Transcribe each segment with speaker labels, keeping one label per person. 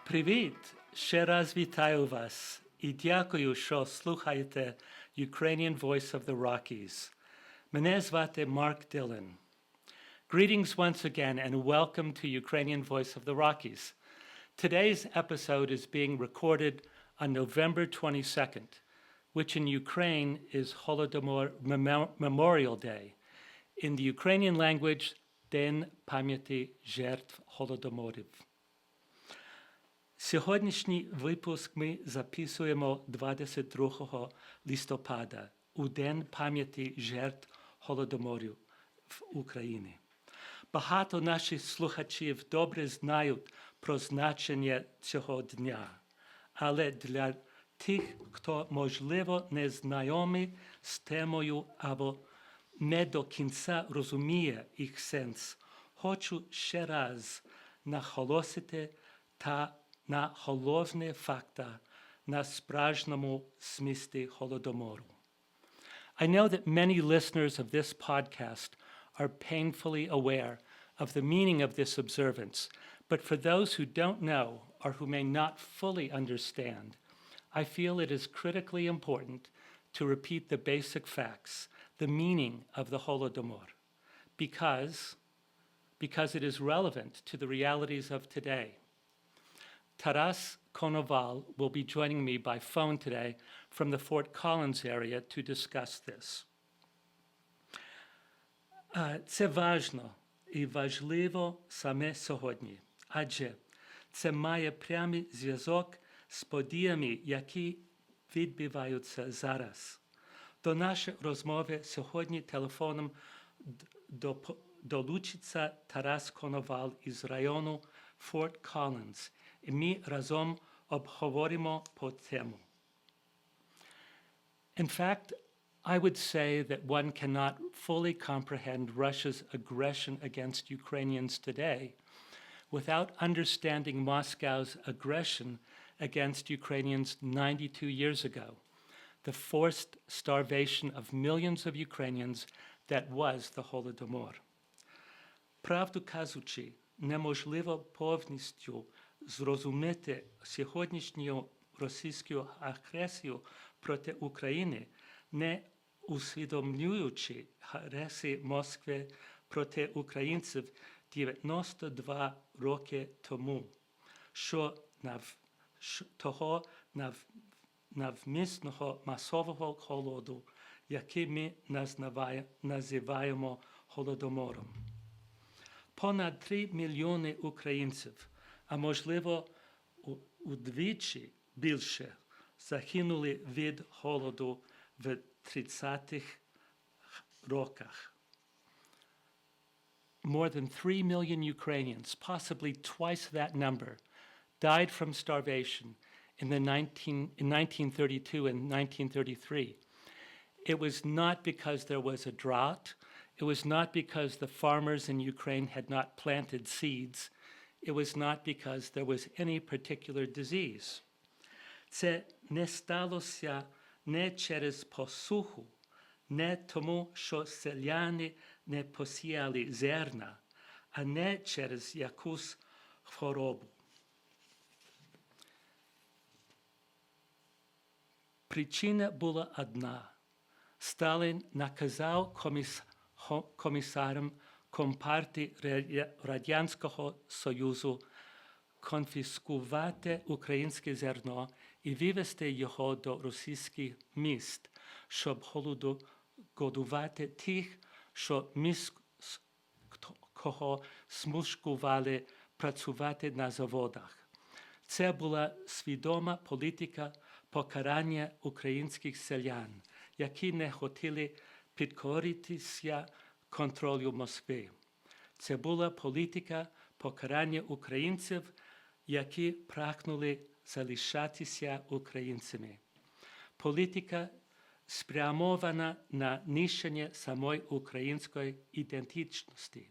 Speaker 1: Привіт! Ще раз вітаю вас і дякую, що слухаєте Ukrainian Voice of the Rockies. Мене звати Mark Dillon. Greetings once again and welcome to Ukrainian Voice of the Rockies. Today's episode is being recorded on November 22nd, which in Ukraine is Holodomor Memorial Day. In the Ukrainian language, День пам'яті жертв Голодоморів. Сьогоднішній випуск ми записуємо 22 листопада, у День пам'яті жертв Голодоморів в Україні. Багато наших слухачів добре знають про значення цього дня, але для тих, хто, можливо, не знайомий з темою або не до кінця розуміє їх сенс, хочу ще раз наголосити на головні факта на справжньому змісті Голодомору. I know that many listeners of this podcast are painfully aware of the meaning of this observance, but for those who don't know or who may not fully understand, I feel it is critically important to repeat the basic facts, the meaning of the Holodomor, because it is relevant to the realities of today. Konowal will be joining me by phone today from the Fort Collins area to discuss this. Це важно і важливо саме сьогодні, адже це має прямий зв'язок з подіями, які відбуваються зараз. До нашої розмови сьогодні телефоном долучиться Тарас Konowal із району Форт Коллінз, і ми разом обговоримо по тему. In fact, I would say that one cannot fully comprehend Russia's aggression against Ukrainians today without understanding Moscow's aggression against Ukrainians 92 years ago, the forced starvation of millions of Ukrainians that was the Holodomor. Правду кажучи, неможливо повністю зрозуміти сьогоднішню російську агресію проти України, не усвідомлюючи агресії Москви проти українців 92 роки тому, що того навмисного масового голоду, який ми називаємо Голодомором. Понад 3 мільйони українців, а можливо удвічі більше, загинули від голоду в 30-х роках. More than 3 million Ukrainians, possibly twice that number, died from starvation in 1932 and 1933. It was not because there was a drought. It was not because the farmers in Ukraine had not planted seeds. It was not because there was any particular disease. Це не сталося не через посуху, не тому, що селяни не посіяли зерна, а не через якусь хворобу. Причина була одна. Сталін наказав комісарам Компартії Радянського Союзу конфіскувати українське зерно і вивезти його до російських міст, щоб годувати тих, кого змушували працювати на заводах. Це була свідома політика покарання українських селян, які не хотіли підкоритися контролю Москви. Це була політика покарання українців, які прагнули залишатися українцями. Політика спрямована на нищення самої української ідентичності.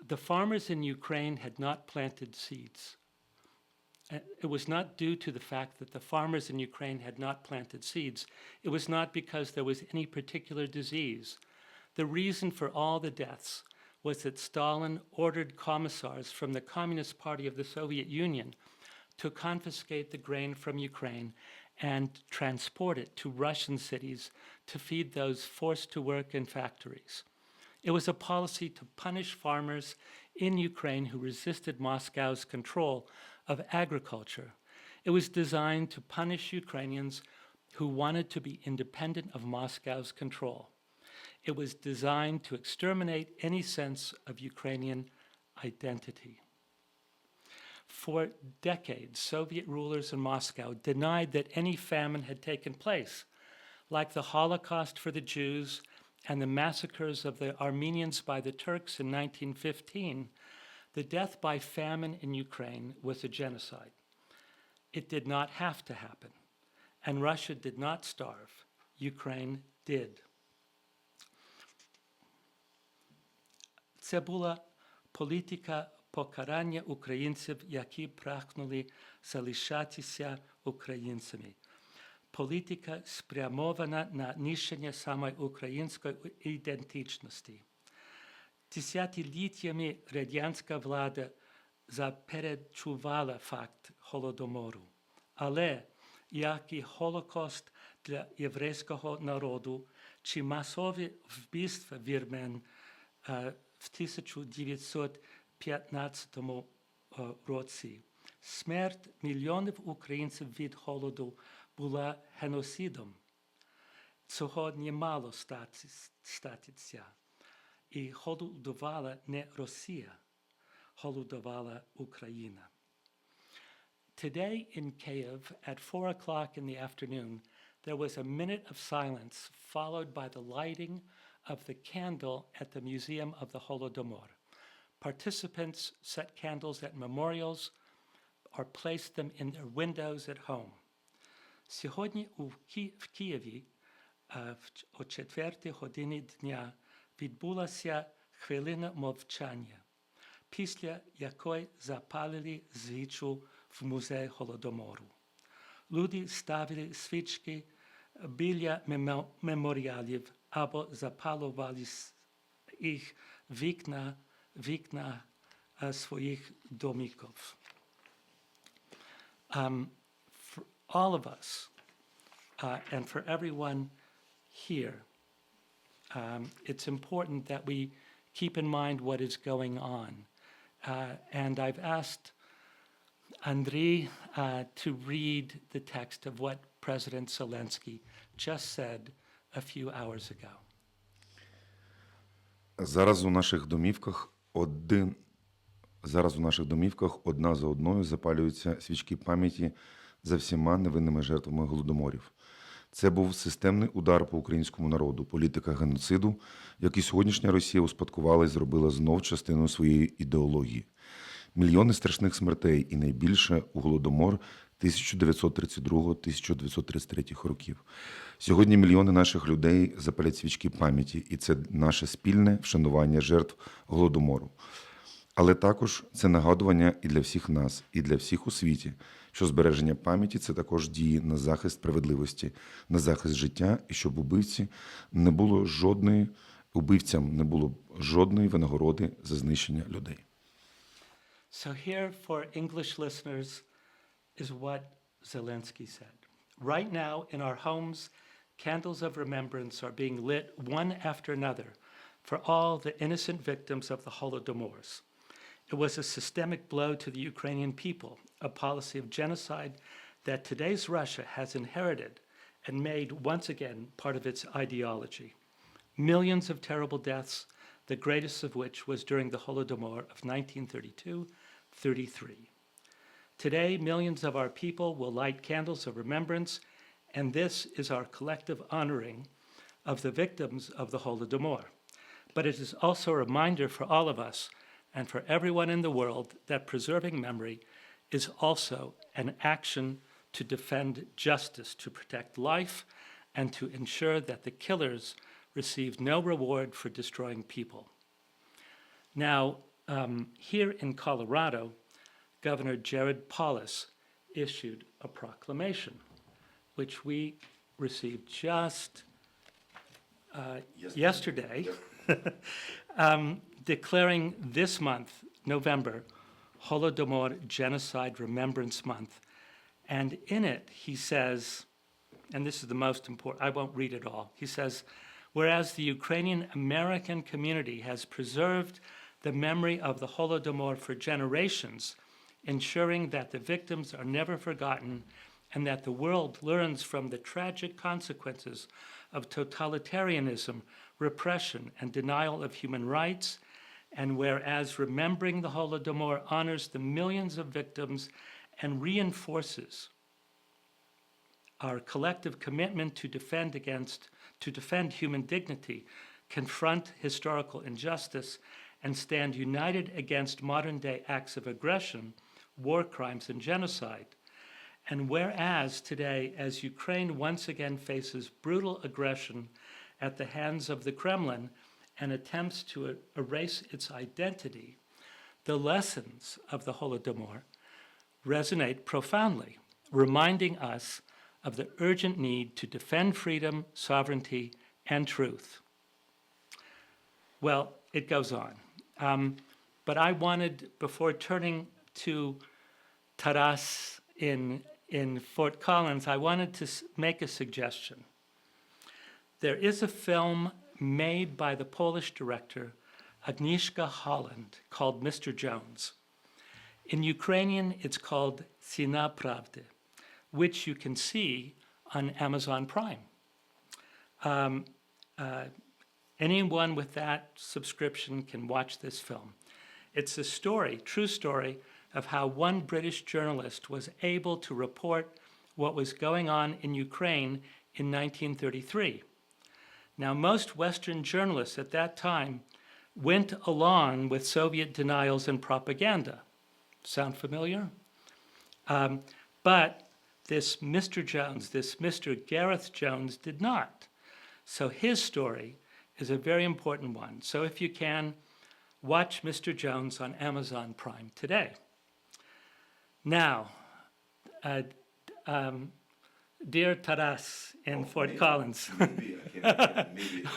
Speaker 1: The farmers in Ukraine had not planted seeds. It was not due to the fact that the farmers in Ukraine had not planted seeds. It was not because there was any particular disease. The reason for all the deaths was that Stalin ordered commissars from the Communist Party of the Soviet Union to confiscate the grain from Ukraine and transport it to Russian cities to feed those forced to work in factories. It was a policy to punish farmers in Ukraine who resisted Moscow's control of agriculture. It was designed to punish Ukrainians who wanted to be independent of Moscow's control. It was designed to exterminate any sense of Ukrainian identity. For decades, Soviet rulers in Moscow denied that any famine had taken place, like the Holocaust for the Jews and the massacres of the Armenians by the Turks in 1915. The death by famine in Ukraine was a genocide. It did not have to happen, and Russia did not starve. Ukraine did. Це була політика покарання українців, які прагнули залишатися українцями. Політика спрямована на нищення саме української ідентичності. Десятиліттями радянська влада заперечувала факт Голодомору. Але, як і Холокост для єврейського народу, чи масові вбивства вірмен в 1915 році, смерть мільйонів українців від голоду була геноцидом. Цього не мало статися. І голодувала не Росія, голодувала Україна. Today in Kyiv, at 4 o'clock in the afternoon, there was a minute of silence followed by the lighting of the candle at the Museum of the Holodomor. Participants set candles at memorials or placed them in their windows at home. Сьогодні в Києві о 4 годині дня відбулася хвилина мовчання, після якої запалили свічу в музей Голодомору. Люди ставили свічки біля меморіалів або запалювали їх вікна своїх домиків. For all of us, and for everyone here, it's important that we keep in mind what is going on. And I've asked Andriy to read the text of what President Zelensky just said a few hours ago.
Speaker 2: Зараз у наших домівках одна за одною запалюються свічки пам'яті за всіма невинними жертвами голодоморів. Це був системний удар по українському народу, політика геноциду, який сьогоднішня Росія успадкувала і зробила знов частиною своєї ідеології. Мільйони страшних смертей і найбільше у Голодомор 1932-1933 років. Сьогодні мільйони наших людей запалять свічки пам'яті, і це наше спільне вшанування жертв Голодомору. Але також це нагадування і для всіх нас, і для всіх у світі, що збереження пам'яті – це також дії на захист справедливості, на захист життя, і щоб убивцям не було жодної винагороди за знищення людей.
Speaker 1: So here for English listeners is what Zelensky said. Right now in our homes, candles of remembrance are being lit one after another for all the innocent victims of the Holodomors. It was a systemic blow to the Ukrainian people, a policy of genocide that today's Russia has inherited and made once again part of its ideology. Millions of terrible deaths, the greatest of which was during the Holodomor of 1932-33. Today, millions of our people will light candles of remembrance, and this is our collective honoring of the victims of the Holodomor. But it is also a reminder for all of us and for everyone in the world that preserving memory is also an action to defend justice, to protect life, and to ensure that the killers receive no reward for destroying people. Now, here in Colorado, Governor Jared Polis issued a proclamation, which we received just yesterday. declaring this month, November, Holodomor Genocide Remembrance Month. And in it, he says, and this is the most important, I won't read it all. He says, whereas the Ukrainian American community has preserved the memory of the Holodomor for generations, ensuring that the victims are never forgotten and that the world learns from the tragic consequences of totalitarianism, repression, and denial of human rights, and whereas remembering the Holodomor honors the millions of victims and reinforces our collective commitment to defend human dignity, confront historical injustice, and stand united against modern-day acts of aggression, war crimes, and genocide. And whereas today, as Ukraine once again faces brutal aggression at the hands of the Kremlin and attempts to erase its identity, the lessons of the Holodomor resonate profoundly, reminding us of the urgent need to defend freedom, sovereignty, and truth. Well, it goes on. But I wanted, before turning to Taras in Fort Collins, I wanted to make a suggestion. There is a film made by the Polish director Agnieszka Holland called Mr. Jones. In Ukrainian, it's called Ціна правди, which you can see on Amazon Prime. Anyone with that subscription can watch this film. It's a story, true story, of how one British journalist was able to report what was going on in Ukraine in 1933. Now, most Western journalists at that time went along with Soviet denials and propaganda. Sound familiar? But this Mr. Jones, this Mr. Gareth Jones did not. So his story is a very important one. So if you can, watch Mr. Jones on Amazon Prime today. Now, dear Taras in Fort Collins.
Speaker 2: Maybe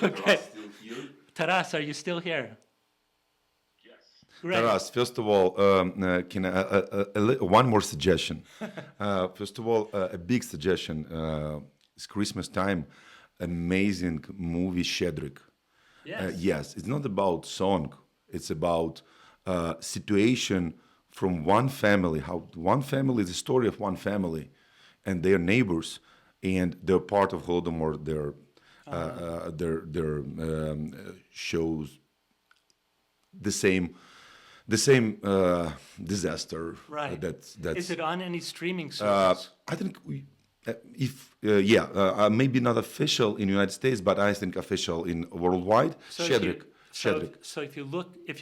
Speaker 1: Okay.
Speaker 2: Taras still here.
Speaker 1: Taras, are you still here?
Speaker 3: Yes.
Speaker 1: Great.
Speaker 2: Taras, first of all, can one more suggestion. First of all, a big suggestion. It's Christmas time. Amazing movie, Shedrick.
Speaker 1: Yes.
Speaker 2: Yes, it's not about song. It's about situation from one family. How one family is the story of one family, and their neighbors, and they're part of Holodomor. Their shows the same disaster.
Speaker 1: Right.
Speaker 2: That's.
Speaker 1: Is it on any streaming service?
Speaker 2: I think maybe not official in the United States, but I think official in worldwide. Shedrick.
Speaker 1: So if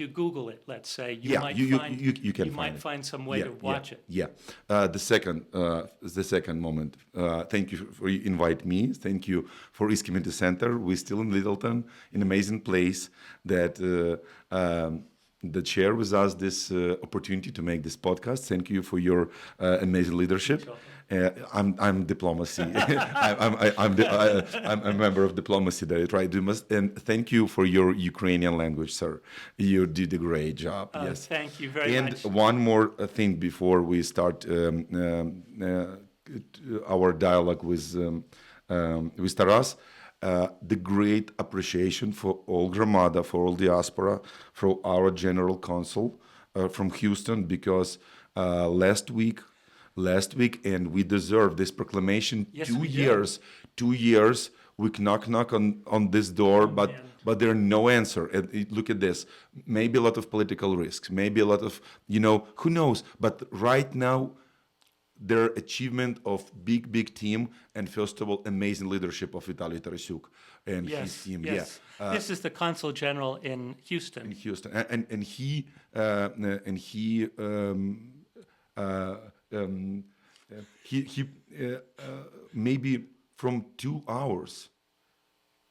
Speaker 1: you Google it, let's say, you
Speaker 2: Yeah,
Speaker 1: might
Speaker 2: you
Speaker 1: find
Speaker 2: can find it.
Speaker 1: find some way to watch it.
Speaker 2: Yeah. The second moment. Thank you for invite me. Thank you for East Community Center. We're still in Littleton, an amazing place that share with us this opportunity to make this podcast. Thank you for your amazing leadership. I'm diplomacy. I'm a member of diplomacy that I try to do. And thank you for your Ukrainian language, sir. You did a great job. Yes.
Speaker 1: Thank you very much.
Speaker 2: And one more thing before we start our dialogue with Taras. The great appreciation for all Gramada, for all diaspora, for our general consul from Houston, because last week, and we deserve this proclamation.
Speaker 1: Yes,
Speaker 2: 2
Speaker 1: we do.
Speaker 2: years. 2 years. We knock on this door, but there no answer. And look at this. Maybe a lot of political risks. Maybe a lot of who knows. But right now, their achievement of big team, and first of all, amazing leadership of Vitaly Tarasuk and his team.
Speaker 1: Yes. This is the Consul General in Houston.
Speaker 2: In Houston, and he maybe from 2 hours,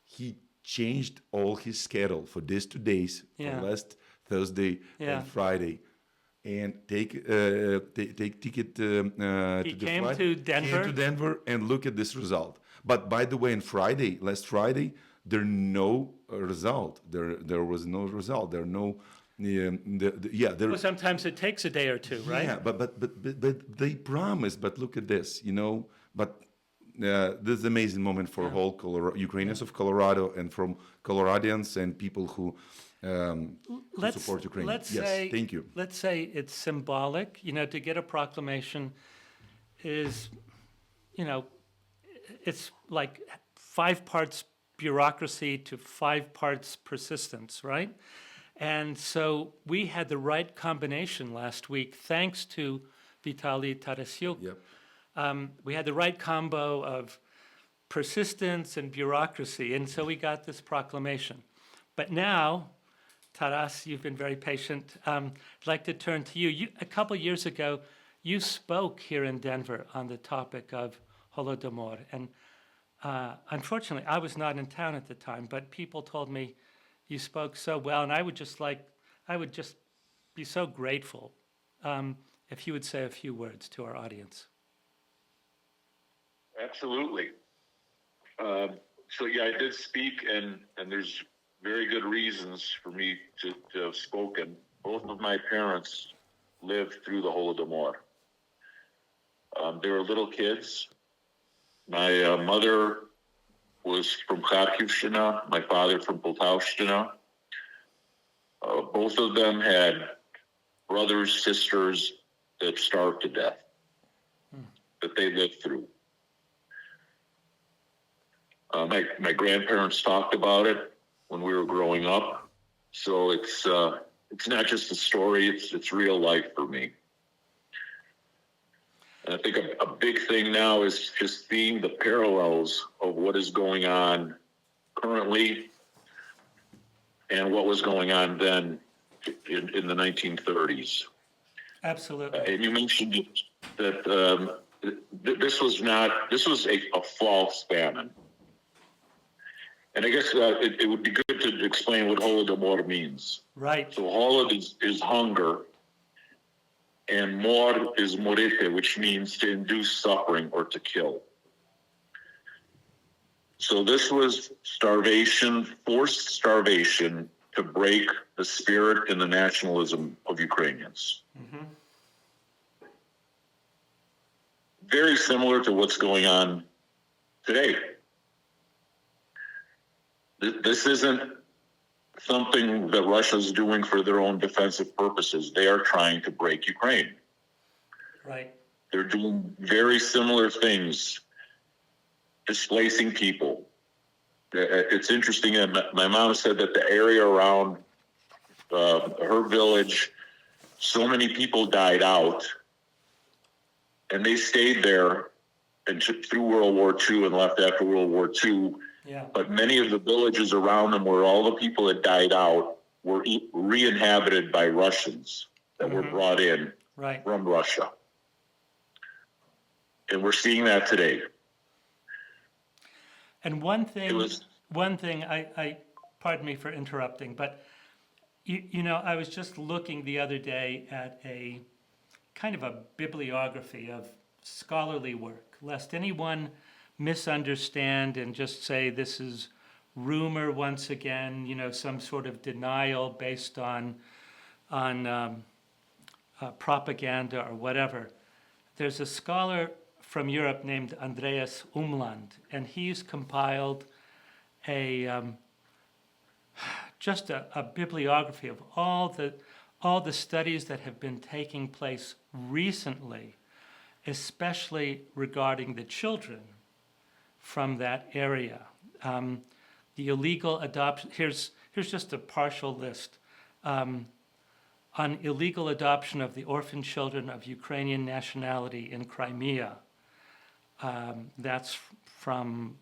Speaker 2: he changed all his schedule for these 2 days, for last Thursday and Friday. And take ticket to the
Speaker 1: came
Speaker 2: flight.
Speaker 1: to Denver.
Speaker 2: Came to Denver and look at this result. But by the way, last Friday, there no result. There was no result. There no there.
Speaker 1: Well, sometimes it takes a day or two, right?
Speaker 2: Yeah, but they promised. But look at this, But this is an amazing moment for whole Ukrainians of Colorado and from Coloradians and people who support Ukraine. Thank you.
Speaker 1: Let's say it's symbolic. To get a proclamation is, it's like 5 parts bureaucracy to 5 parts persistence, right? And so we had the right combination last week, thanks to Vitaly Tarasuk.
Speaker 2: Yep.
Speaker 1: We had the right combo of persistence and bureaucracy, and so we got this proclamation. But now, Taras, you've been very patient. I'd like to turn to you. A couple years ago, you spoke here in Denver on the topic of Holodomor, and unfortunately, I was not in town at the time, but people told me you spoke so well, and I would just be so grateful if you would say a few words to our audience.
Speaker 3: Absolutely. So yeah, I did speak, and there's very good reasons for me to have spoken. Both of my parents lived through the Holodomor. They were little kids. My mother was from Kharkivshchina, my father from Poltavshchina. Both of them had brothers, sisters that starved to death, that they lived through. My grandparents talked about it when we were growing up, so it's not just a story; it's real life for me. And I think a big thing now is just seeing the parallels of what is going on currently and what was going on then in the 1930s.
Speaker 1: Absolutely.
Speaker 3: And you mentioned that this was a false famine. And I guess it would be good to explain what Holodomor means.
Speaker 1: Right.
Speaker 3: So Holod is hunger, and Mor is morite, which means to induce suffering or to kill. So this was starvation, forced starvation, to break the spirit and the nationalism of Ukrainians. Mm-hmm. Very similar to what's going on today. This isn't something that Russia's doing for their own defensive purposes. They are trying to break Ukraine.
Speaker 1: Right.
Speaker 3: They're doing very similar things, displacing people. It's interesting. My mom said that the area around her village, so many people died out, and they stayed there and through World War II and left after World War II.
Speaker 1: Yeah.
Speaker 3: But many of the villages around them where all the people had died out were re-inhabited by Russians that were brought in from Russia. And we're seeing that today.
Speaker 1: And one thing, I pardon me for interrupting, but I was just looking the other day at a kind of a bibliography of scholarly work, lest anyone misunderstand and just say this is rumor once again, some sort of denial based on propaganda or whatever. There's a scholar from Europe named Andriy Umland, and he's compiled just a bibliography of all the studies that have been taking place recently, especially regarding the children from that area. The illegal adoption, here's just a partial list. On illegal adoption of the orphan children of Ukrainian nationality in Crimea. That's from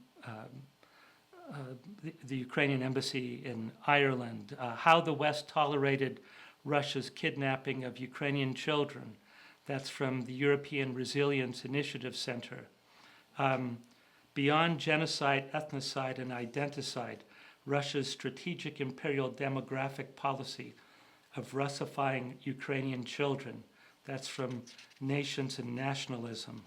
Speaker 1: the Ukrainian embassy in Ireland. How the West tolerated Russia's kidnapping of Ukrainian children. That's from the European Resilience Initiative Center. Beyond genocide, ethnocide, and identicide, Russia's strategic imperial demographic policy of Russifying Ukrainian children. That's from Nations and Nationalism.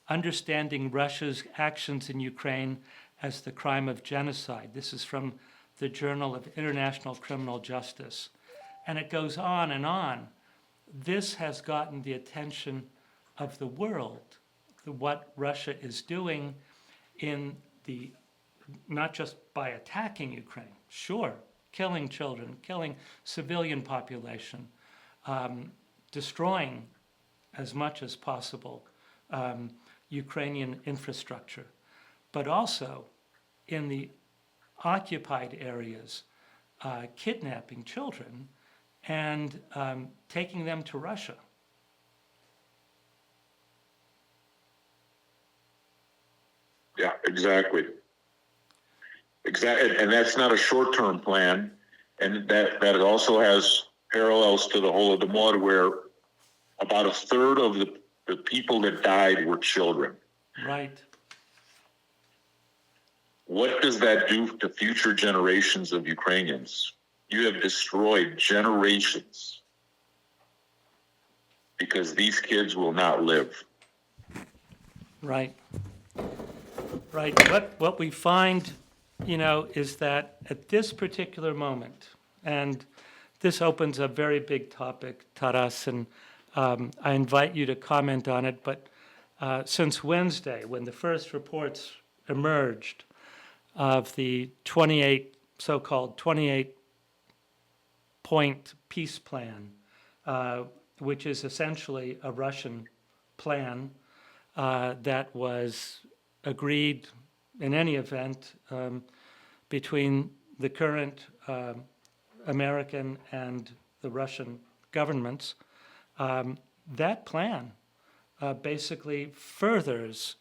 Speaker 1: Understanding Russia's actions in Ukraine as the crime of genocide. This is from the Journal of International Criminal Justice. And it goes on and on. This has gotten the attention of the world, what Russia is doing in the, not just by attacking Ukraine, sure, killing children, killing civilian population, destroying as much as possible Ukrainian infrastructure, but also in the occupied areas, kidnapping children and taking them to Russia.
Speaker 3: Yeah, exactly. Exactly, and that's not a short-term plan, and that also has parallels to the Holodomor, where about a third of the people that died were children.
Speaker 1: Right.
Speaker 3: What does that do to future generations of Ukrainians? You have destroyed generations because these kids will not live.
Speaker 1: Right. Right. What we find, is that at this particular moment, and this opens a very big topic, Taras, and I invite you to comment on it, but since Wednesday, when the first reports emerged of the so-called 28-point peace plan, which is essentially a Russian plan that was agreed in any event between the current American and the Russian governments, that plan basically furthers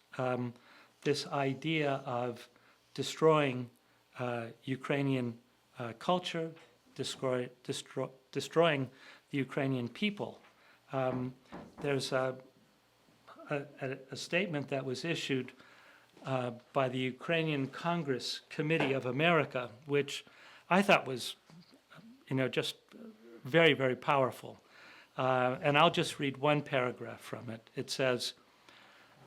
Speaker 1: this idea of destroying Ukrainian culture, destroying the Ukrainian people. There's a statement that was issued by the Ukrainian Congress Committee of America, which I thought was, just very, very powerful. And I'll just read one paragraph from it. It says,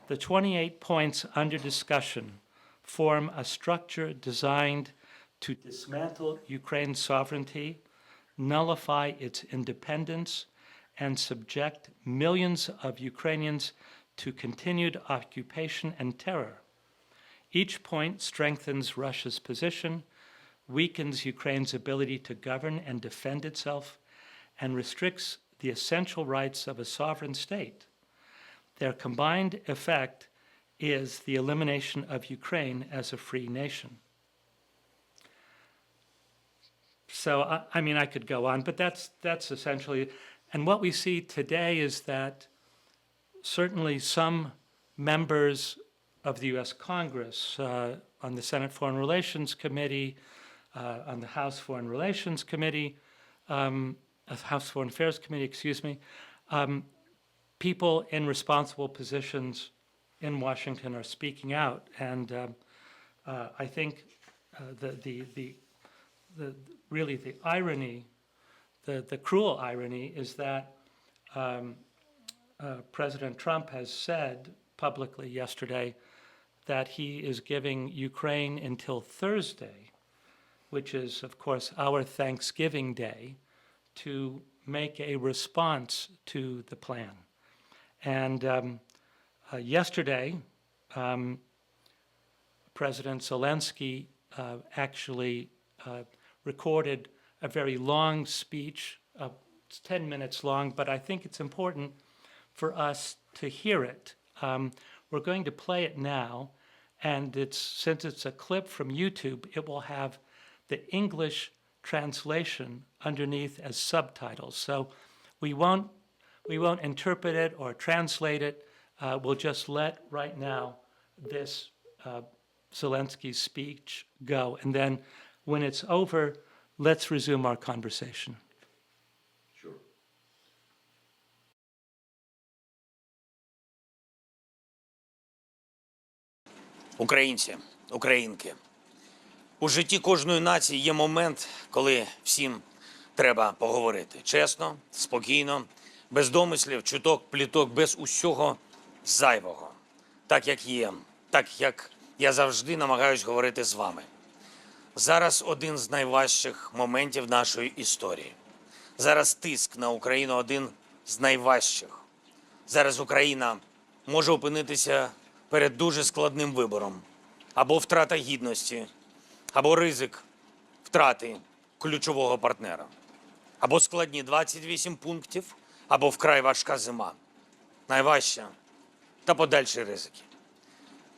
Speaker 1: "The 28 points under discussion form a structure designed to dismantle Ukraine's sovereignty, nullify its independence, and subject millions of Ukrainians to continued occupation and terror. Each point strengthens Russia's position, weakens Ukraine's ability to govern and defend itself, and restricts the essential rights of a sovereign state. Their combined effect is the elimination of Ukraine as a free nation." So, I could go on, but that's essentially, and what we see today is that certainly some members of the U.S. Congress, on the Senate Foreign Relations Committee, on the House Foreign Relations Committee, House Foreign Affairs Committee, people in responsible positions in Washington are speaking out, and I think really the irony, the cruel irony, is that President Trump has said publicly yesterday that he is giving Ukraine until Thursday, which is, of course, our Thanksgiving Day, to make a response to the plan. And yesterday, President Zelensky actually recorded a very long speech. It's 10 minutes long, but I think it's important for us to hear it. We're going to play it now, and since it's a clip from YouTube, it will have the English translation underneath as subtitles. So we won't interpret it or translate it. We'll just let right now this Zelensky's speech go, and then when it's over, let's resume our conversation.
Speaker 2: Sure.
Speaker 4: Українці, українки, у житті кожної нації є момент, коли всім треба поговорити. Чесно, спокійно, без домислів, чуток, пліток, без усього зайвого. Так, як є, так, як я завжди намагаюсь говорити з вами. Зараз один з найважчих моментів нашої історії. Зараз тиск на Україну один з найважчих. Зараз Україна може опинитися перед дуже складним вибором. Або втрата гідності, або ризик втрати ключового партнера. Або складні 28 пунктів, або вкрай важка зима. Найважча та подальші ризики.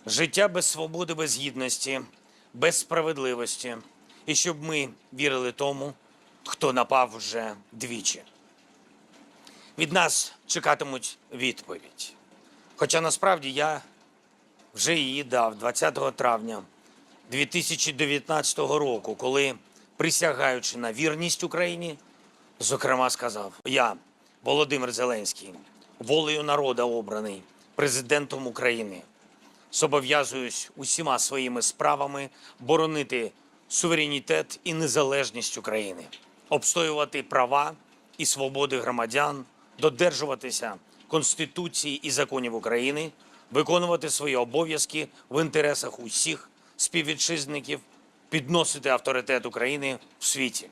Speaker 4: Життя без свободи, без гідності, без справедливості. І щоб ми вірили тому, хто напав вже двічі. Від нас чекатимуть відповідь. Хоча насправді я вже її дав 20 травня 2019 року, коли, присягаючи на вірність Україні, зокрема сказав: я, Володимир Зеленський, волею народу обраний президентом України, зобов'язуюсь усіма своїми справами боронити суверенітет і незалежність України, обстоювати права і свободи громадян, додержуватися Конституції і законів України, виконувати свої обов'язки в інтересах усіх співвітчизників, підносити авторитет України в світі.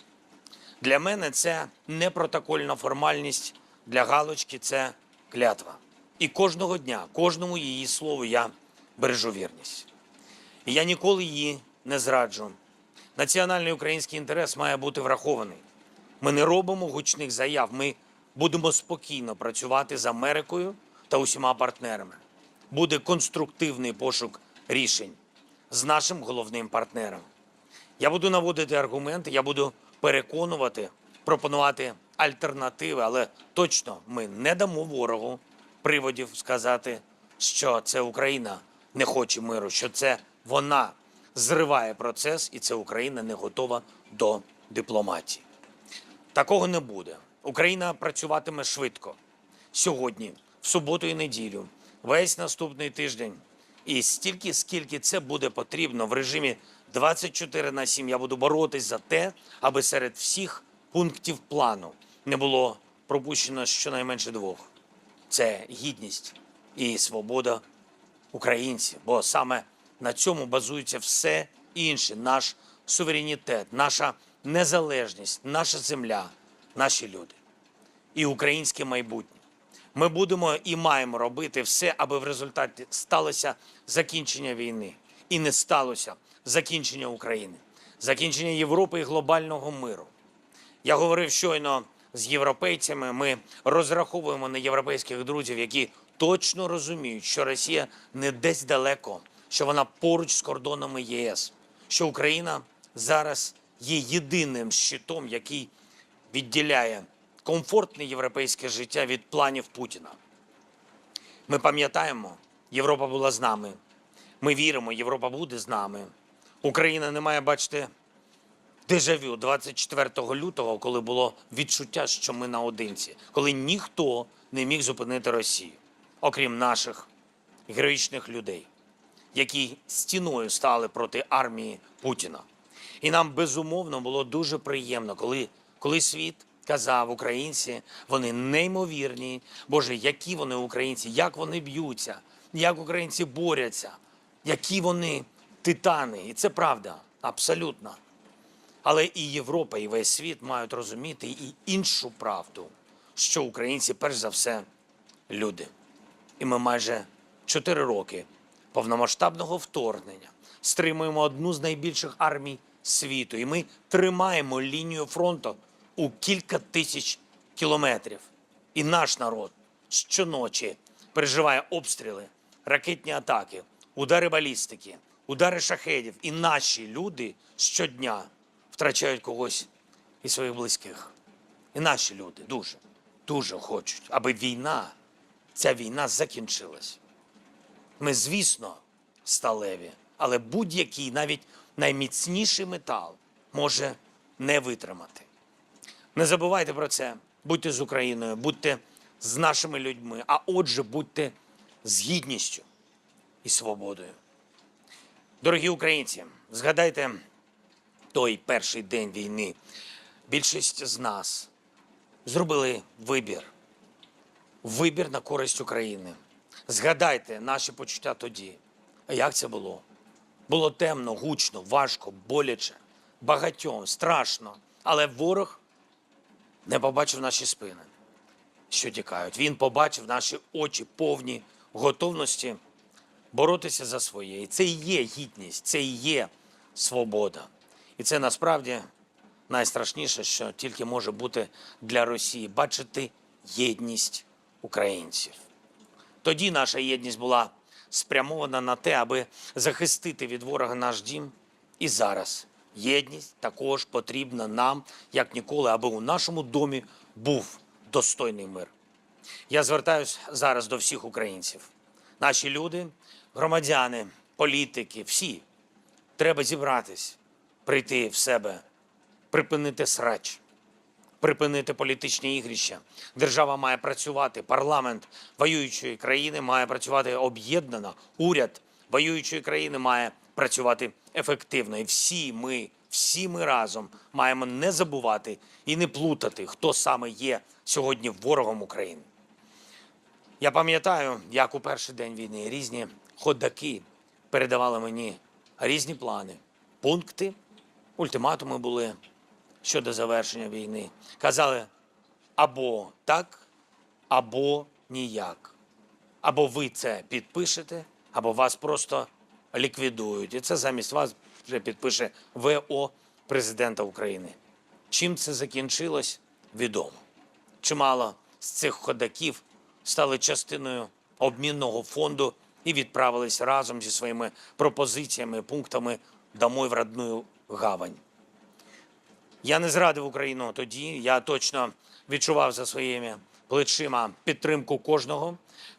Speaker 4: Для мене це не протокольна формальність, для галочки це клятва. І кожного дня, кожному її слову я бережу вірність. І я ніколи її не зраджу. Національний український інтерес має бути врахований. Ми не робимо гучних заяв, ми будемо спокійно працювати з Америкою та усіма партнерами. Буде конструктивний пошук рішень з нашим головним партнером. Я буду наводити аргументи, я буду переконувати, пропонувати альтернативи, але точно ми не дамо ворогу приводів сказати, що це Україна не хоче миру, що це вона зриває процес і це Україна не готова до дипломатії. Такого не буде. Україна працюватиме швидко. Сьогодні, в суботу і неділю, весь наступний тиждень. І стільки, скільки це буде потрібно в режимі 24/7, я буду боротись за те, аби серед всіх пунктів плану не було пропущено щонайменше двох. Це гідність і свобода українців, бо саме на цьому базується все інше. Наш суверенітет, наша незалежність, наша земля, наші люди і українське майбутнє. Ми будемо і маємо робити все, аби в результаті сталося закінчення війни. І не сталося закінчення України, закінчення Європи і глобального миру. Я говорив щойно з європейцями, ми розраховуємо на європейських друзів, які точно розуміють, що Росія не десь далеко, що вона поруч з кордонами ЄС, що Україна зараз є єдиним щитом, який відділяє комфортне європейське життя від планів Путіна. Ми пам'ятаємо, Європа була з нами. Ми віримо, Європа буде з нами. Україна не має бачити дежавю 24 лютого, коли було відчуття, що ми наодинці, коли ніхто не міг зупинити Росію, окрім наших героїчних людей, які стіною стали проти армії Путіна. І нам, безумовно, було дуже приємно, коли світ казав: українці, вони неймовірні, Боже, які вони українці, як вони б'ються, як українці борються, які вони титани. І це правда, абсолютно. Але і Європа, і весь світ мають розуміти і іншу правду, що українці, перш за все, люди. І ми майже 4 роки повномасштабного вторгнення стримуємо одну з найбільших армій світу. І ми тримаємо лінію фронту у кілька тисяч кілометрів. І наш народ щоночі переживає обстріли, ракетні атаки, удари балістики, удари шахедів. І наші люди щодня втрачають когось із своїх близьких. І наші люди дуже хочуть, аби ця війна закінчилась. Ми, звісно, сталеві, але будь-який, навіть найміцніший метал може не витримати. Не забувайте про це. Будьте з Україною, будьте з нашими людьми, а отже, будьте з гідністю і свободою. Дорогі українці, згадайте той перший день війни. Більшість з нас зробили вибір на користь України. Згадайте наші почуття тоді. А як це було? Було темно, гучно, важко, боляче, багатьом, страшно. Але ворог не побачив наші спини, що тікають. Він побачив наші очі повні готовності боротися за своє. І це і є гідність, це і є свобода. І це насправді найстрашніше, що тільки може бути для Росії – бачити єдність українців. Тоді наша єдність була спрямована на те, аби захистити від ворога наш дім. І зараз єдність також потрібна нам, як ніколи, аби у нашому домі був достойний мир. Я звертаюся зараз до всіх українців. Наші люди, громадяни, політики, всі. Треба зібратись, прийти в себе, припинити срач, припинити політичні ігрища. Держава має працювати, парламент воюючої країни має працювати об'єднано, уряд воюючої країни має працювати ефективно. І всі ми разом маємо не забувати і не плутати, хто саме є сьогодні ворогом України. Я пам'ятаю, як у перший день війни різні ходаки передавали мені різні плани, пункти, ультиматуми були щодо завершення війни. Казали або так, або ніяк. Або ви це підпишете, або вас просто ліквідують. І це замість вас вже підпише ВО президента України. Чим це закінчилось, відомо. Чимало з цих ходаків стали частиною обмінного фонду і відправились разом зі своїми пропозиціями, пунктами домой в родную гавань. Я не зрадив Україну тоді, я точно відчував за своїми плечима підтримку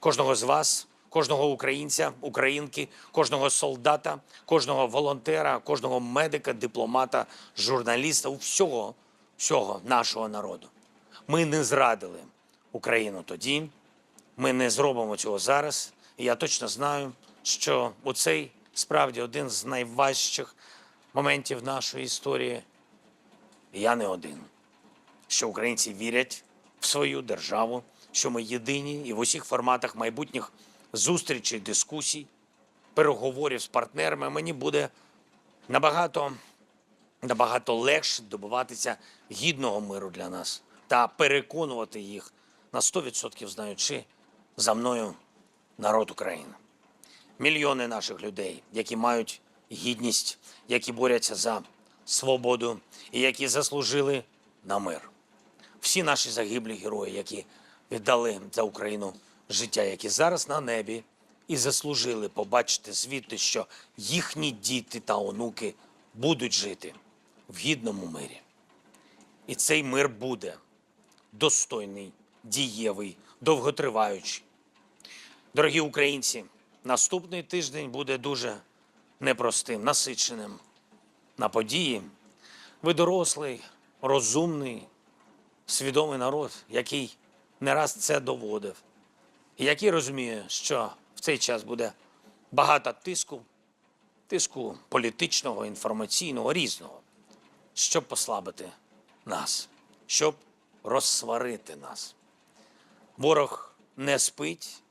Speaker 4: кожного з вас, кожного українця, українки, кожного солдата, кожного волонтера, кожного медика, дипломата, журналіста, всього нашого народу. Ми не зрадили Україну тоді, ми не зробимо цього зараз. І я точно знаю, що у цей справді один з найважчих моментів нашої історії. І я не один. Що українці вірять в свою державу, що ми єдині і в усіх форматах майбутніх зустрічей, дискусій, переговорів з партнерами мені буде набагато легше добиватися гідного миру для нас та переконувати їх на 100%, знаючи за мною народ України. Мільйони наших людей, які мають гідність, які борються за свободу і які заслужили на мир. Всі наші загиблі герої, які віддали за Україну життя, які зараз на небі і заслужили побачити звідти, що їхні діти та онуки будуть жити в гідному мирі. І цей мир буде достойний, дієвий, довготриваючий. Дорогі українці, наступний тиждень буде дуже непростим, насиченим на події. Ви дорослий, розумний, свідомий народ, який не раз це доводив. І який розуміє, що в цей час буде багато тиску політичного, інформаційного, різного, щоб послабити нас, щоб розсварити нас. Ворог не спить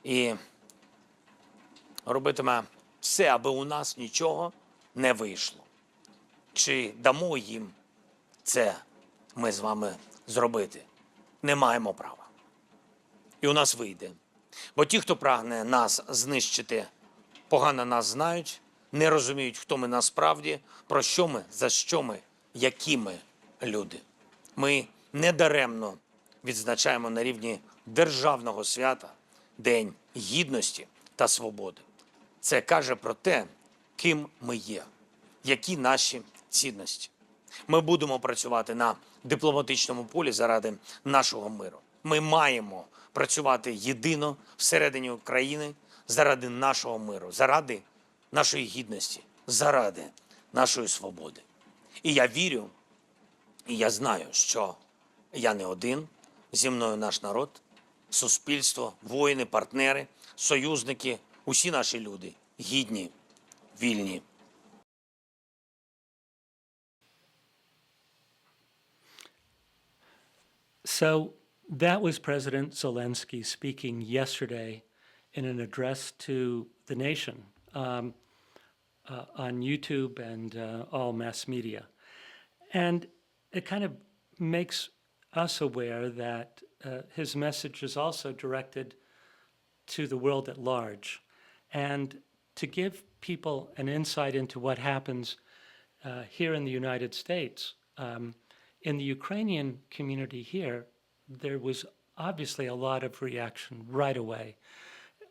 Speaker 4: і робитиме все, аби у нас нічого не вийшло. Чи дамо їм це ми з вами зробити? Не маємо права. І у нас вийде. Бо ті, хто прагне нас знищити, погано нас знають, не розуміють, хто ми насправді, про що ми, за що ми, які ми люди. Ми недаремно відзначаємо на рівні державного свята День Гідності та Свободи. Це каже про те, ким ми є, які наші цінності. Ми будемо працювати на дипломатичному полі заради нашого миру. Ми маємо працювати єдино всередині України заради нашого миру, заради нашої гідності, заради нашої свободи. І я вірю, і я знаю, що я не один, зі мною наш народ, суспільство, воїни, партнери, союзники, усі наші люди гідні, вільні.
Speaker 1: So that was President Zelensky speaking yesterday in an address to the nation. on YouTube and all mass media. And it kind of makes us aware that his message is also directed to the world at large. And to give people an insight into what happens here in the United States, in the Ukrainian community here, there was obviously a lot of reaction right away.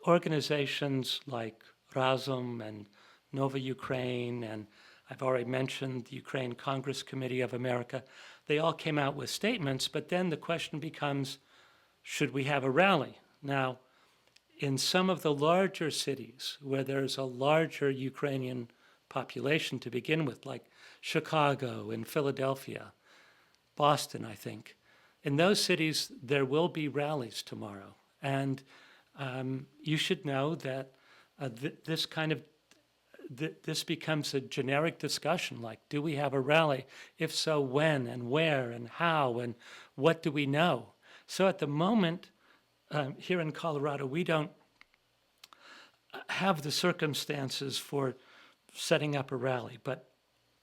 Speaker 1: Organizations like Razum and Nova Ukraine, and I've already mentioned the Ukraine Congress Committee of America, they all came out with statements, but then the question becomes, should we have a rally? Now, in some of the larger cities where there's a larger Ukrainian population to begin with, like Chicago and Philadelphia, Boston, I think, in those cities, there will be rallies tomorrow. And you should know that this becomes a generic discussion, like, do we have a rally? If so, when and where and how and what do we know? So at the moment, here in Colorado, we don't have the circumstances for setting up a rally. But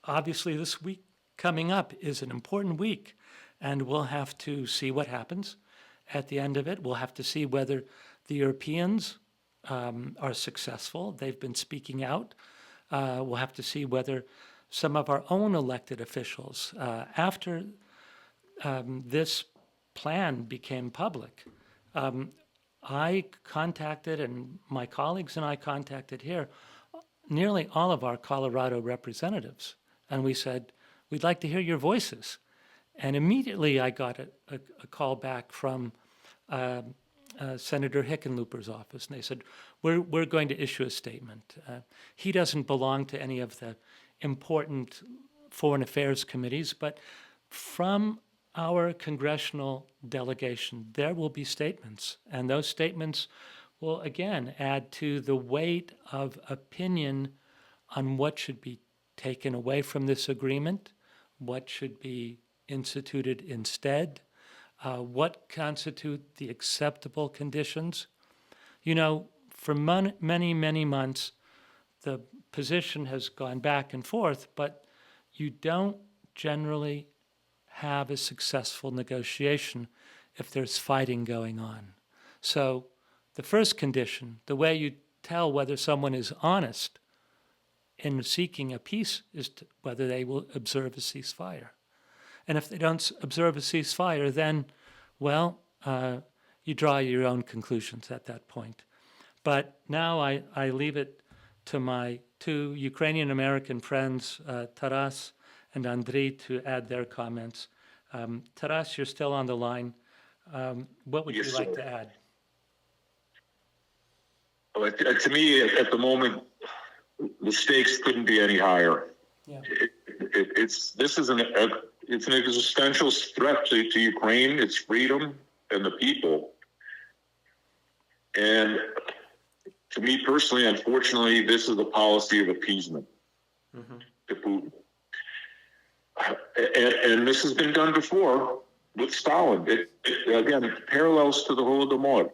Speaker 1: obviously this week coming up is an important week, and we'll have to see what happens at the end of it. We'll have to see whether the Europeans are successful. They've been speaking out. We'll have to see whether some of our own elected officials, after this plan became public, I contacted, and my colleagues and I contacted here, nearly all of our Colorado representatives. And we said, we'd like to hear your voices. And immediately I got a call back from Senator Hickenlooper's office. And they said, we're going to issue a statement. He doesn't belong to any of the important foreign affairs committees, but from our congressional delegation, there will be statements, and those statements will again add to the weight of opinion on what should be taken away from this agreement, what should be instituted instead, what constitute the acceptable conditions. You know, for many, many months, the position has gone back and forth, but you don't generally have a successful negotiation if there's fighting going on. So the first condition, the way you tell whether someone is honest in seeking a peace, is whether they will observe a ceasefire. And if they don't observe a ceasefire, then, well, you draw your own conclusions at that point. But now I leave it to my two Ukrainian-American friends, Taras and Andriy, to add their comments. Taras, you're still on the line. What would
Speaker 3: Yes,
Speaker 1: you like
Speaker 3: sir.
Speaker 1: to add?
Speaker 3: Well, to me, at the moment, the stakes couldn't be any higher.
Speaker 1: Yeah.
Speaker 3: It's an existential threat to Ukraine, its freedom, and the people. And to me personally, unfortunately, this is a policy of appeasement to Putin. And this has been done before with Stalin. Again, parallels to the Holodomor.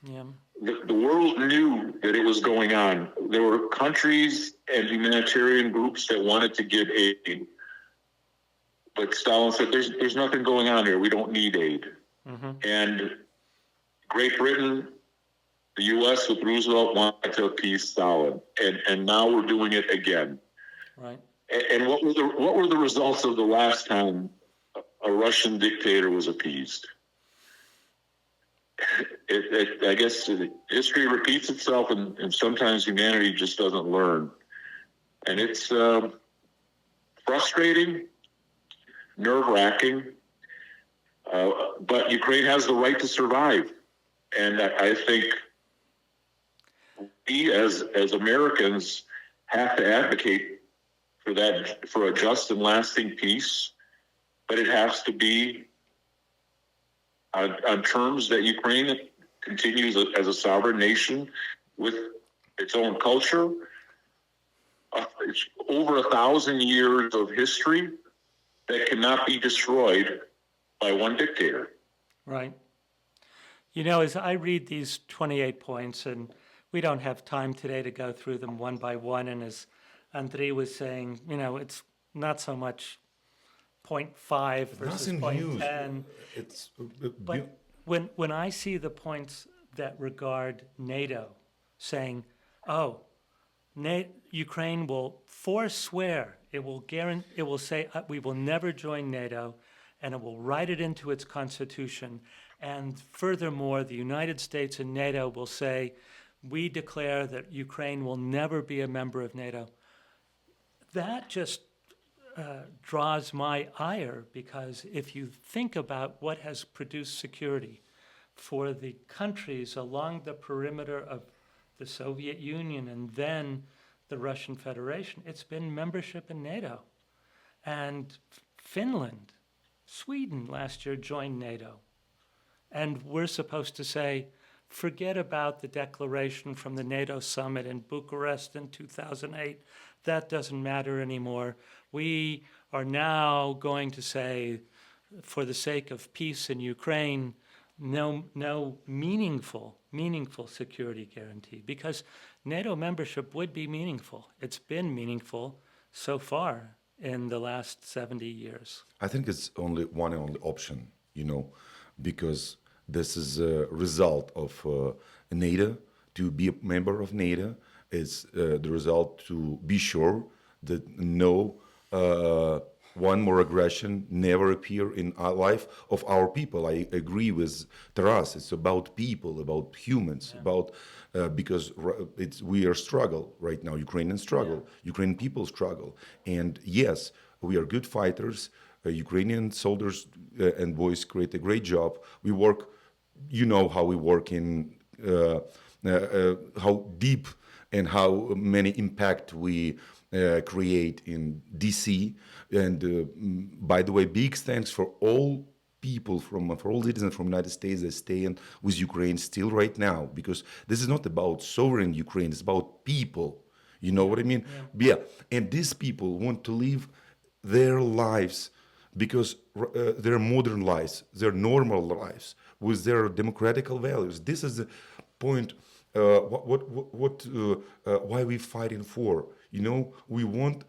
Speaker 1: Yeah.
Speaker 3: The world knew that it was going on. There were countries and humanitarian groups that wanted to give aid. But Stalin said, there's nothing going on here. We don't need aid. And Great Britain, the U.S. with Roosevelt wanted to appease Stalin. And now we're doing it again.
Speaker 1: Right.
Speaker 3: And what were the results of the last time a Russian dictator was appeased? I guess history repeats itself, and sometimes humanity just doesn't learn. And it's frustrating, nerve-wracking, but Ukraine has the right to survive. And I think we, as Americans, have to advocate for a just and lasting peace, but it has to be on terms that Ukraine continues as a sovereign nation with its own culture. It's over 1,000 years of history that cannot be destroyed by one dictator.
Speaker 1: Right. You know, as I read these 28 points, and we don't have time today to go through them one by one, and as Andriy was saying, it's not so much 0.5 versus
Speaker 2: Nothing huge.
Speaker 1: 0.10.
Speaker 2: It's
Speaker 1: But when I see the points that regard NATO, saying, oh, Ukraine will forswear, it will say we will never join NATO, and it will write it into its constitution. And furthermore, the United States and NATO will say, we declare that Ukraine will never be a member of NATO. That just draws my ire, because if you think about what has produced security for the countries along the perimeter of the Soviet Union and then the Russian Federation, it's been membership in NATO. And Finland, Sweden last year joined NATO. And we're supposed to say, forget about the declaration from the NATO summit in Bucharest in 2008. That doesn't matter anymore. We are now going to say, for the sake of peace in Ukraine, no meaningful security guarantee, because NATO membership would be meaningful. It's been meaningful so far in the last 70 years.
Speaker 2: I think it's only option, because this is a result of NATO. To be a member of NATO is the result to be sure that no one more aggression never appear in our life of our people. I agree with Taras. It's about people, about humans, about because we are struggle right now. Ukrainian struggle, Ukrainian people struggle, and yes, we are good fighters. Ukrainian soldiers and boys create a great job. We work, how we work in how deep and how many impact we create in DC. And by the way, big thanks for all people for all citizens from the United States that stay with Ukraine still right now, because this is not about sovereign Ukraine, it's about people. You know what I mean? Yeah. And these people want to live their lives, because their modern lives, their normal lives, with their democratical values. This is the point. Why we fighting for? We want.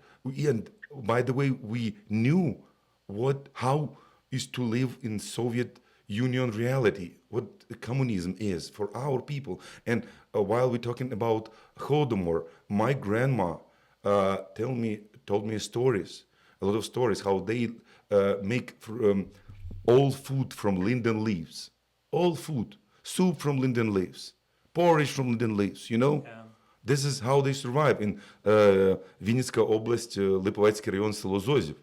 Speaker 2: And by the way, we knew how is to live in Soviet Union reality, what communism is for our people. And while we're talking about Holodomor, my grandma told me stories, a lot of stories, how they make all food from linden leaves, all food, soup from linden leaves, porridge from linden leaves,
Speaker 1: Yeah.
Speaker 2: This is how they survive in Вінницька область, Липовецький район, село Зозів.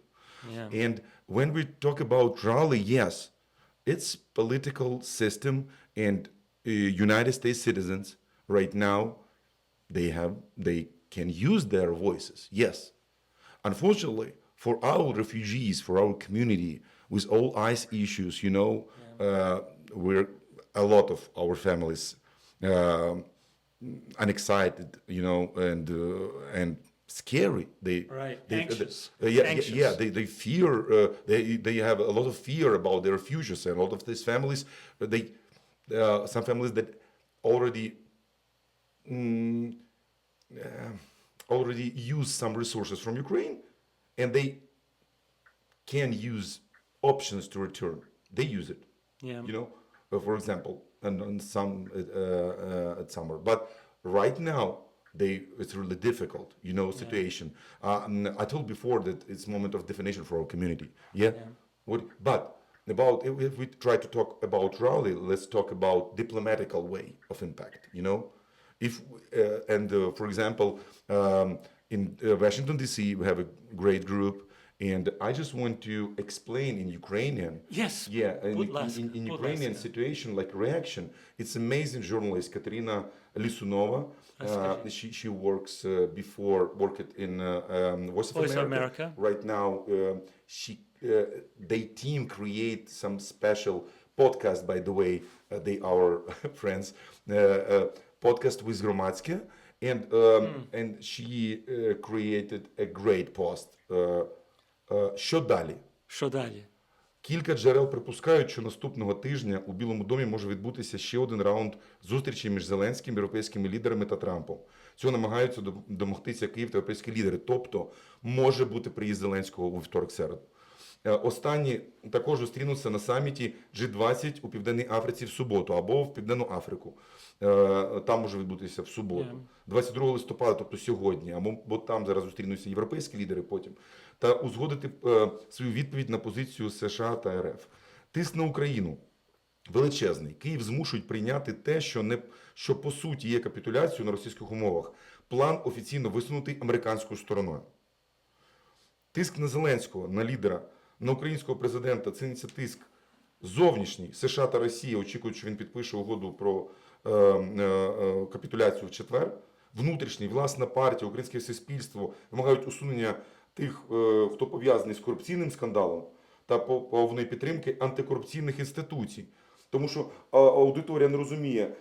Speaker 1: Yeah.
Speaker 2: And when we talk about rally, yes, it's political system, and United States citizens right now, they can use their voices, yes. Unfortunately, for our refugees, for our community, with all ICE issues, we're a lot of our families unexcited, and scary.
Speaker 1: Anxious.
Speaker 2: Anxious. They fear. They have a lot of fear about their futures, and a lot of these families, some families that already use some resources from Ukraine, and they can use options to return. They use it.
Speaker 1: Yeah.
Speaker 2: For example, and some at summer. But right now, it's really difficult, situation. I told before that it's a moment of definition for our community. Yeah. But if we try to talk about rally, let's talk about diplomatical way of impact. If for example, in Washington D.C. we have a great group. And I just want to explain in Ukrainian.
Speaker 1: Yes.
Speaker 2: Yeah, in Ukrainian situation, like reaction. It's amazing journalist Katerina Lisunova. She works worked in Voice of America. Right now, they team create some special podcast. By the way, they are friends. Podcast with Gromadske, and she created a great post. Що далі?
Speaker 1: Що далі?
Speaker 2: Кілька джерел припускають, що наступного тижня у Білому домі може відбутися ще один раунд зустрічі між Зеленським, європейськими лідерами та Трампом. Цього намагаються домогтися Київ та європейські лідери. Тобто, може бути приїзд Зеленського у вівторок-середу. Останні також зустрінуться на саміті G20 у Південній Африці в суботу або в Південну Африку. Там може відбутися в суботу. 22 листопада, тобто сьогодні, або там зараз зустрінуться європейські лідери потім. Та узгодити свою відповідь на позицію США та РФ. Тиск на Україну величезний. Київ змушують прийняти те, що по суті є капітуляцією на російських умовах. План офіційно висунутий американською стороною. Тиск на Зеленського, на лідера, на українського президента – це тиск зовнішній. США та Росія очікують, що він підпише угоду про капітуляцію в четвер. Внутрішній, власна партія, українське суспільство вимагають усунення тих, хто пов'язаний з корупційним скандалом та повної підтримки антикорупційних інституцій. Тому що аудиторія не розуміє,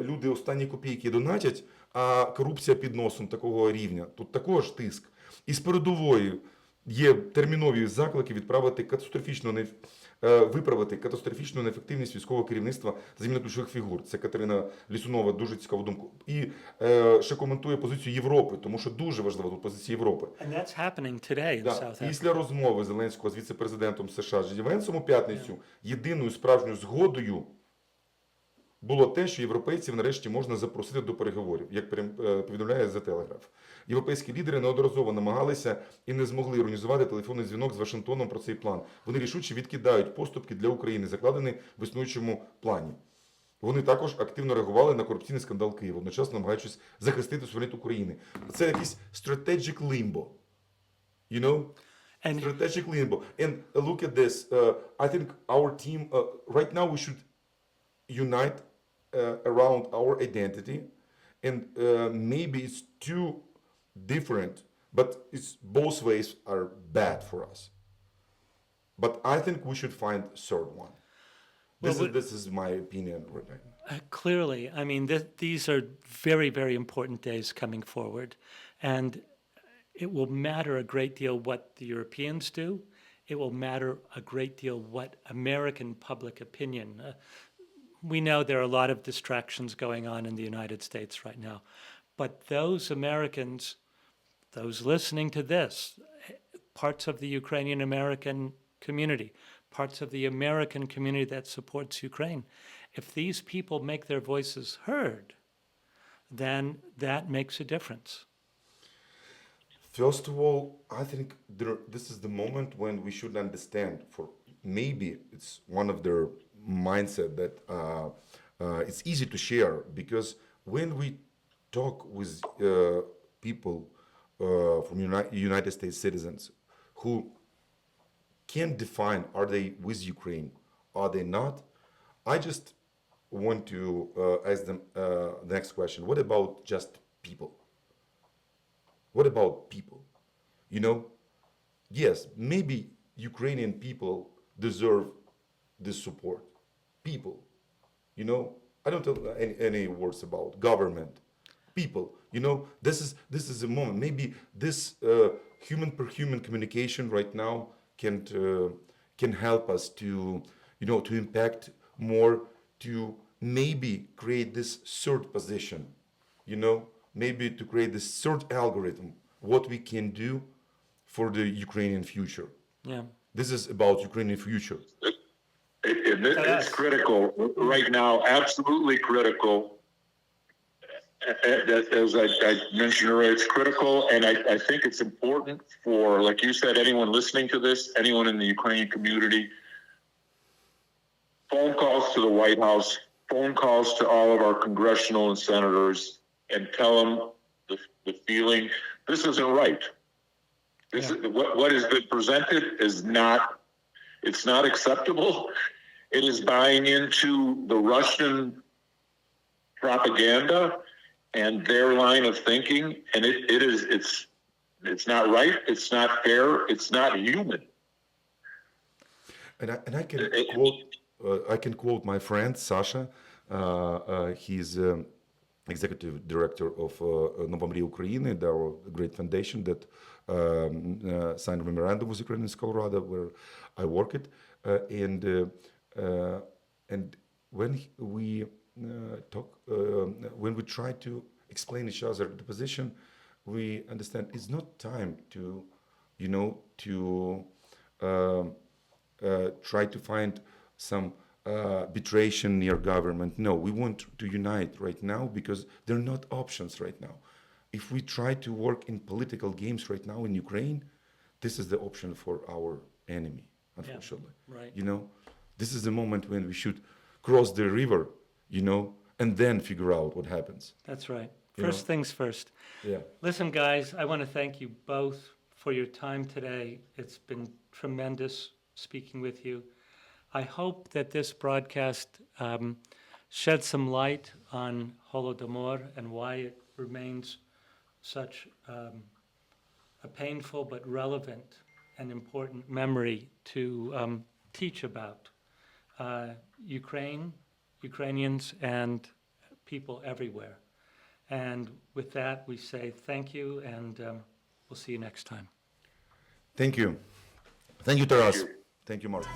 Speaker 2: люди останні копійки донатять, а корупція під носом такого рівня. Тут також тиск. І з передової є термінові заклики виправити катастрофічну неефективність військового керівництва за зміну ключових фігур. Це Катерина Лісунова, дуже цікаву думку. І ще коментує позицію Європи, тому що дуже важлива тут позиція Європи.
Speaker 1: And that's happening today in South Africa.
Speaker 2: Після розмови Зеленського з віце-президентом США Джеді Венсом у п'ятницю єдиною справжньою згодою було те, що європейців нарешті можна запросити до переговорів, як повідомляє The Telegraph. Європейські лідери неодноразово намагалися і не змогли організувати телефонний дзвінок з Вашингтоном про цей план. Вони рішуче відкидають поступки для України, закладені в існуючому плані. Вони також активно реагували на корупційний скандал Києва, одночасно намагаючись захистити суверенітет України. Це якийсь strategic limbo. You know? Strategic limbo. And look at this. I think our team, right now we should unite around our identity, and maybe it's too different, but it's both ways are bad for us. But I think we should find a third one. This is my opinion right now.
Speaker 1: Clearly, I mean, these are very, very important days coming forward, and it will matter a great deal what the Europeans do. It will matter a great deal what American public opinion. We know there are a lot of distractions going on in the United States right now. But those Americans, those listening to this, parts of the Ukrainian American community, parts of the American community that supports Ukraine, if these people make their voices heard, then that makes a difference.
Speaker 2: First of all, I think this is the moment when we should understand, for maybe it's one of their mindset that it's easy to share, because when we talk with people from United States citizens who can't define are they with Ukraine, are they not, I just want to ask them the next question. What about just people? What about people? You know, yes, maybe Ukrainian people deserve this support. People, you know, I don't tell any words about government. People, you know, this is a moment. Maybe this human per human communication right now can help us to, you know, to impact more, to maybe create this third position, you know, maybe to create this third algorithm, what we can do for the Ukrainian future.
Speaker 1: Yeah.
Speaker 2: This is about Ukrainian future.
Speaker 3: It's critical right now, absolutely critical. As I mentioned earlier, it's critical, and I think it's important for, like you said, anyone listening to this, anyone in the Ukrainian community, phone calls to the White House, phone calls to all of our congressional and senators, and tell them the feeling, this isn't right. This is, what has been presented is not, it's not acceptable. It is buying into the Russian propaganda and their line of thinking, and it's not right, it's not fair, it's not human.
Speaker 2: And I can quote my friend Sasha. He's executive director of Новомрія України, our great foundation that signed a memorandum with Ukrainian Colorado where I worked, and when we talk, when we try to explain each other the position, we understand it's not time to, try to find some arbitration near government. No, we want to unite right now because there are not options right now. If we try to work in political games right now in Ukraine, this is the option for our enemy, unfortunately.
Speaker 1: Yeah, right.
Speaker 2: This is the moment when we should cross the river, and then figure out what happens.
Speaker 1: That's right. First things first.
Speaker 2: Yeah.
Speaker 1: Listen, guys, I want to thank you both for your time today. It's been tremendous speaking with you. I hope that this broadcast shed some light on Holodomor and why it remains such a painful but relevant and important memory to teach about Ukrainians, and people everywhere. And with that, we say thank you, and we'll see you next time.
Speaker 2: Thank you. Thank you, Taras.
Speaker 3: Thank you.
Speaker 2: Thank you, Mark.